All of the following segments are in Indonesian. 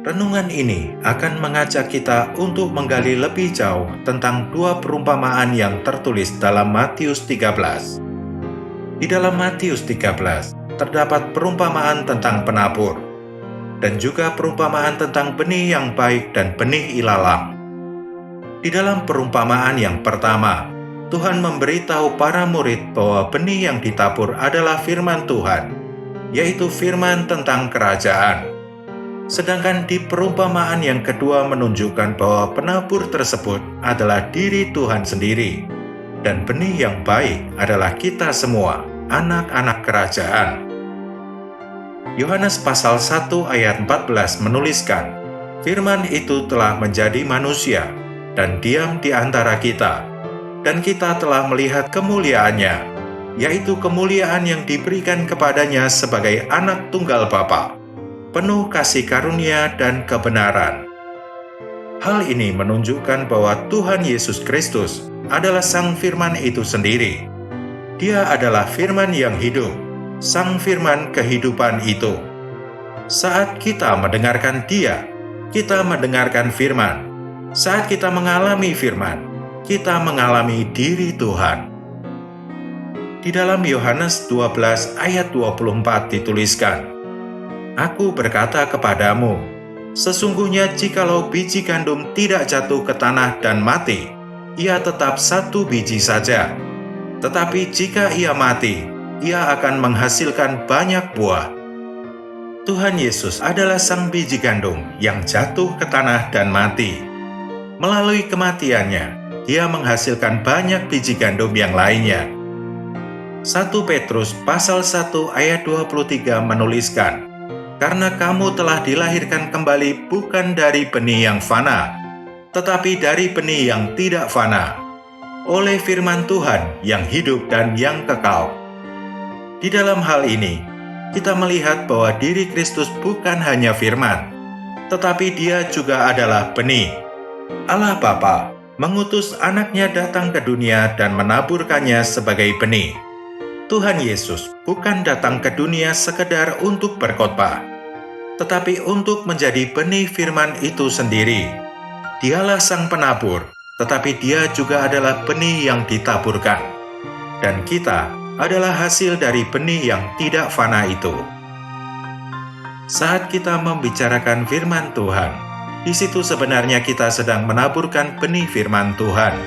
Renungan ini akan mengajak kita untuk menggali lebih jauh tentang dua perumpamaan yang tertulis dalam Matius 13. Di dalam Matius 13, terdapat perumpamaan tentang penabur, dan juga perumpamaan tentang benih yang baik dan benih ilalang. Di dalam perumpamaan yang pertama, Tuhan memberitahu para murid bahwa benih yang ditabur adalah firman Tuhan, yaitu firman tentang kerajaan. Sedangkan di perumpamaan yang kedua menunjukkan bahwa penabur tersebut adalah diri Tuhan sendiri, dan benih yang baik adalah kita semua, anak-anak kerajaan. Yohanes pasal 1 ayat 14 menuliskan, firman itu telah menjadi manusia dan diam di antara kita, dan kita telah melihat kemuliaannya, yaitu kemuliaan yang diberikan kepadanya sebagai anak tunggal Bapa, penuh kasih karunia dan kebenaran. Hal ini menunjukkan bahwa Tuhan Yesus Kristus adalah Sang Firman itu sendiri. Dia adalah firman yang hidup, Sang Firman kehidupan itu. Saat kita mendengarkan Dia, kita mendengarkan firman. Saat kita mengalami firman, kita mengalami diri Tuhan. Di dalam Yohanes 12 ayat 24 dituliskan, Aku berkata kepadamu, sesungguhnya jikalau biji gandum tidak jatuh ke tanah dan mati, ia tetap satu biji saja. Tetapi jika ia mati, ia akan menghasilkan banyak buah. Tuhan Yesus adalah sang biji gandum yang jatuh ke tanah dan mati. Melalui kematiannya, Dia menghasilkan banyak biji gandum yang lainnya. 1 Petrus pasal 1 ayat 23 menuliskan, karena kamu telah dilahirkan kembali bukan dari benih yang fana, tetapi dari benih yang tidak fana, oleh firman Tuhan yang hidup dan yang kekal. Di dalam hal ini, kita melihat bahwa diri Kristus bukan hanya firman, tetapi Dia juga adalah benih. Allah Bapa mengutus anaknya datang ke dunia dan menaburkannya sebagai benih. Tuhan Yesus bukan datang ke dunia sekedar untuk berkhotbah, tetapi untuk menjadi benih firman itu sendiri. Dialah sang penabur, tetapi Dia juga adalah benih yang ditaburkan. Dan kita adalah hasil dari benih yang tidak fana itu. Saat kita membicarakan firman Tuhan, di situ sebenarnya kita sedang menaburkan benih firman Tuhan.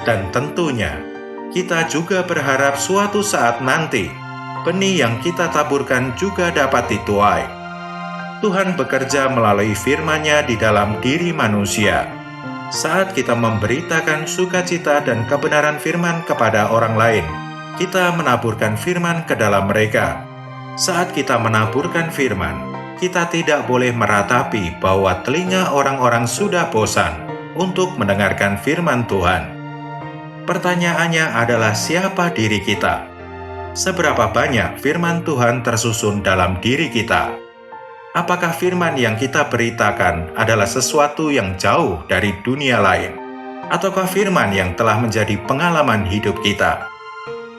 Dan tentunya, kita juga berharap suatu saat nanti, benih yang kita taburkan juga dapat dituai. Tuhan bekerja melalui firman-Nya di dalam diri manusia. Saat kita memberitakan sukacita dan kebenaran firman kepada orang lain, kita menaburkan firman ke dalam mereka. Saat kita menaburkan firman, kita tidak boleh meratapi bahwa telinga orang-orang sudah bosan untuk mendengarkan firman Tuhan. Pertanyaannya adalah siapa diri kita? Seberapa banyak firman Tuhan tersusun dalam diri kita? Apakah firman yang kita beritakan adalah sesuatu yang jauh dari dunia lain? Ataukah firman yang telah menjadi pengalaman hidup kita?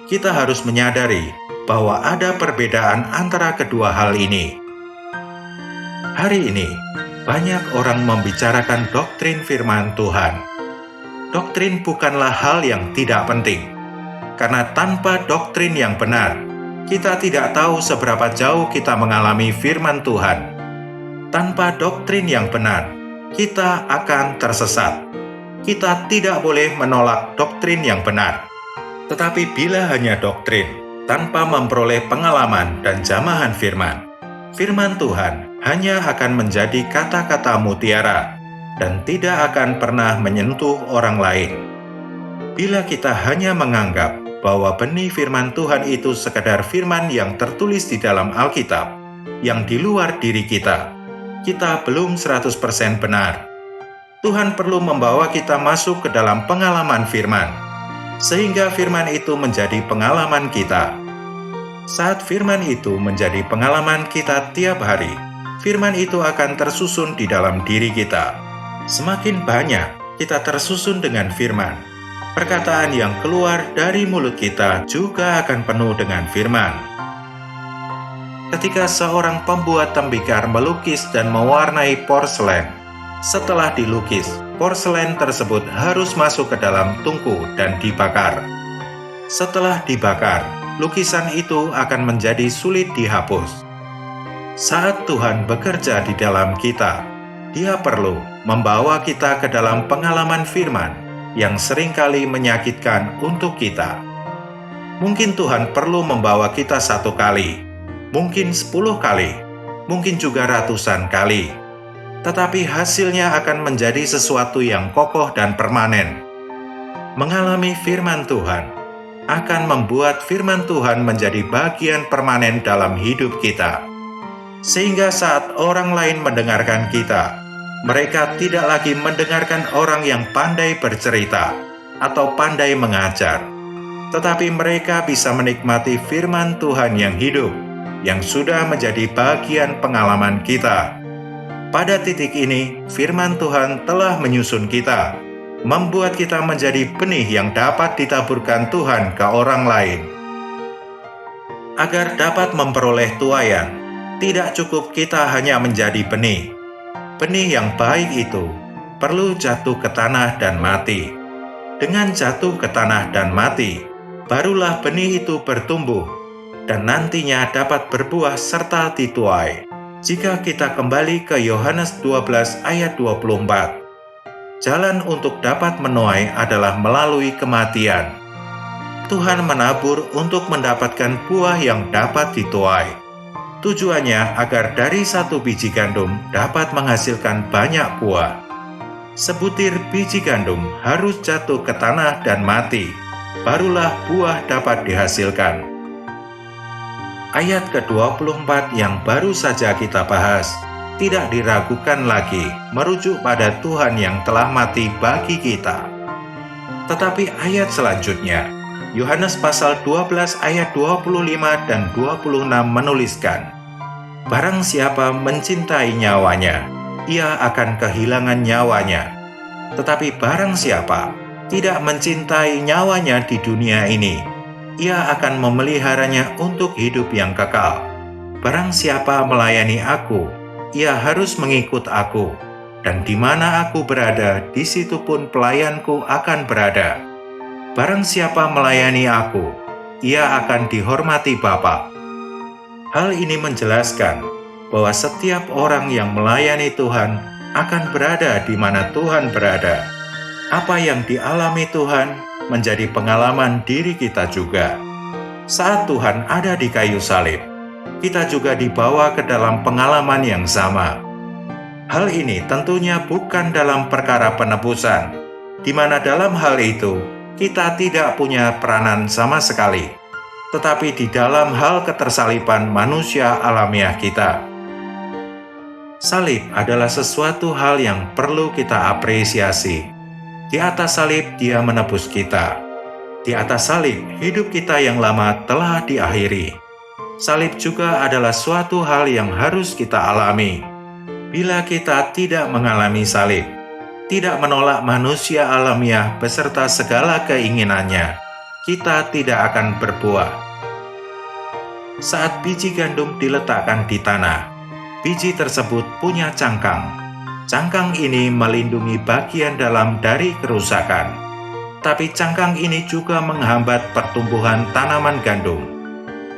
Kita harus menyadari bahwa ada perbedaan antara kedua hal ini. Hari ini, banyak orang membicarakan doktrin firman Tuhan. Doktrin bukanlah hal yang tidak penting, karena tanpa doktrin yang benar, kita tidak tahu seberapa jauh kita mengalami firman Tuhan. Tanpa doktrin yang benar, kita akan tersesat. Kita tidak boleh menolak doktrin yang benar. Tetapi bila hanya doktrin, tanpa memperoleh pengalaman dan jamahan firman, firman Tuhan hanya akan menjadi kata-kata mutiara dan tidak akan pernah menyentuh orang lain. Bila kita hanya menganggap bahwa benih firman Tuhan itu sekadar firman yang tertulis di dalam Alkitab, yang di luar diri kita belum 100% benar. Tuhan perlu membawa kita masuk ke dalam pengalaman firman, sehingga firman itu menjadi pengalaman kita. Saat firman itu menjadi pengalaman kita tiap hari, firman itu akan tersusun di dalam diri kita. Semakin banyak kita tersusun dengan firman, perkataan yang keluar dari mulut kita juga akan penuh dengan firman. Ketika seorang pembuat tembikar melukis dan mewarnai porselen, setelah dilukis, porselen tersebut harus masuk ke dalam tungku dan dibakar. Setelah dibakar, lukisan itu akan menjadi sulit dihapus. Saat Tuhan bekerja di dalam kita, Dia perlu membawa kita ke dalam pengalaman firman yang seringkali menyakitkan untuk kita. Mungkin Tuhan perlu membawa kita 1 kali, mungkin 10 kali, mungkin juga ratusan kali. Tetapi hasilnya akan menjadi sesuatu yang kokoh dan permanen. Mengalami firman Tuhan akan membuat firman Tuhan menjadi bagian permanen dalam hidup kita. Sehingga saat orang lain mendengarkan kita, mereka tidak lagi mendengarkan orang yang pandai bercerita atau pandai mengajar, tetapi mereka bisa menikmati firman Tuhan yang hidup, yang sudah menjadi bagian pengalaman kita. Pada titik ini, firman Tuhan telah menyusun kita, membuat kita menjadi benih yang dapat ditaburkan Tuhan ke orang lain. Agar dapat memperoleh tuaian, tidak cukup kita hanya menjadi benih. Benih yang baik itu perlu jatuh ke tanah dan mati. Dengan jatuh ke tanah dan mati, barulah benih itu bertumbuh dan nantinya dapat berbuah serta dituai. Jika kita kembali ke Yohanes 12 ayat 24, jalan untuk dapat menuai adalah melalui kematian. Tuhan menabur untuk mendapatkan buah yang dapat dituai. Tujuannya agar dari 1 biji gandum dapat menghasilkan banyak buah. Sebutir biji gandum harus jatuh ke tanah dan mati, barulah buah dapat dihasilkan. Ayat ke-24 yang baru saja kita bahas tidak diragukan lagi merujuk pada Tuhan yang telah mati bagi kita. Tetapi ayat selanjutnya, Yohanes pasal 12 ayat 25 dan 26 menuliskan, "Barang siapa mencintai nyawanya, ia akan kehilangan nyawanya. Tetapi barang siapa tidak mencintai nyawanya di dunia ini, ia akan memeliharanya untuk hidup yang kekal. Barang siapa melayani aku, ia harus mengikut aku, dan di mana aku berada, di situ pun pelayanku akan berada. Barang siapa melayani aku, ia akan dihormati Bapa." Hal ini menjelaskan bahwa setiap orang yang melayani Tuhan akan berada di mana Tuhan berada. Apa yang dialami Tuhan menjadi pengalaman diri kita juga. Saat Tuhan ada di kayu salib, kita juga dibawa ke dalam pengalaman yang sama. Hal ini tentunya bukan dalam perkara penebusan, di mana dalam hal itu kita tidak punya peranan sama sekali, tetapi di dalam hal ketersaliban manusia alamiah kita. Salib adalah sesuatu hal yang perlu kita apresiasi. Di atas salib Dia menebus kita. Di atas salib hidup kita yang lama telah diakhiri. Salib juga adalah suatu hal yang harus kita alami. Bila kita tidak mengalami salib, tidak menolak manusia alamiah beserta segala keinginannya, kita tidak akan berbuah. Saat biji gandum diletakkan di tanah, biji tersebut punya cangkang. Cangkang ini melindungi bagian dalam dari kerusakan. Tapi cangkang ini juga menghambat pertumbuhan tanaman gandum.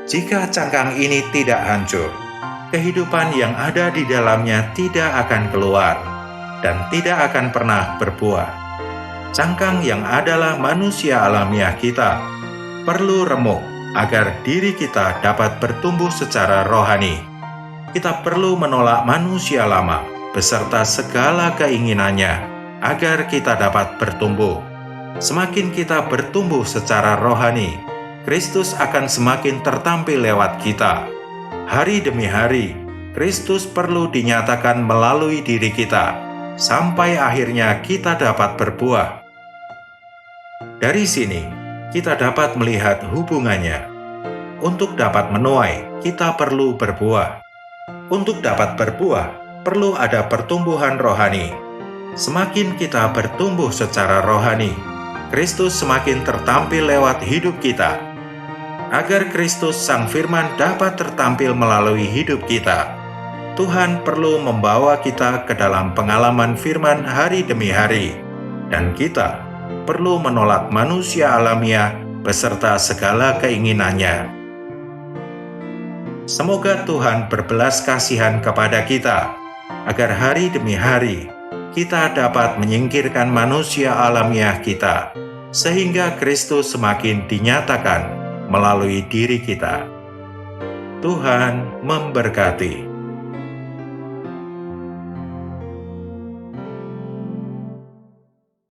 Jika cangkang ini tidak hancur, kehidupan yang ada di dalamnya tidak akan keluar dan tidak akan pernah berbuah. Cangkang yang adalah manusia alamiah kita perlu remuk agar diri kita dapat bertumbuh secara rohani. Kita perlu menolak manusia lama beserta segala keinginannya agar kita dapat bertumbuh. Semakin kita bertumbuh secara rohani, Kristus akan semakin tertampil lewat kita. Hari demi hari, Kristus perlu dinyatakan melalui diri kita, sampai akhirnya kita dapat berbuah. Dari sini, kita dapat melihat hubungannya. Untuk dapat menuai, kita perlu berbuah. Untuk dapat berbuah, perlu ada pertumbuhan rohani. Semakin kita bertumbuh secara rohani, Kristus semakin tertampil lewat hidup kita. Agar Kristus Sang Firman dapat tertampil melalui hidup kita, Tuhan perlu membawa kita ke dalam pengalaman firman hari demi hari, dan kita perlu menolak manusia alamiah beserta segala keinginannya. Semoga Tuhan berbelas kasihan kepada kita, agar hari demi hari kita dapat menyingkirkan manusia alamiah kita, sehingga Kristus semakin dinyatakan melalui diri kita. Tuhan memberkati.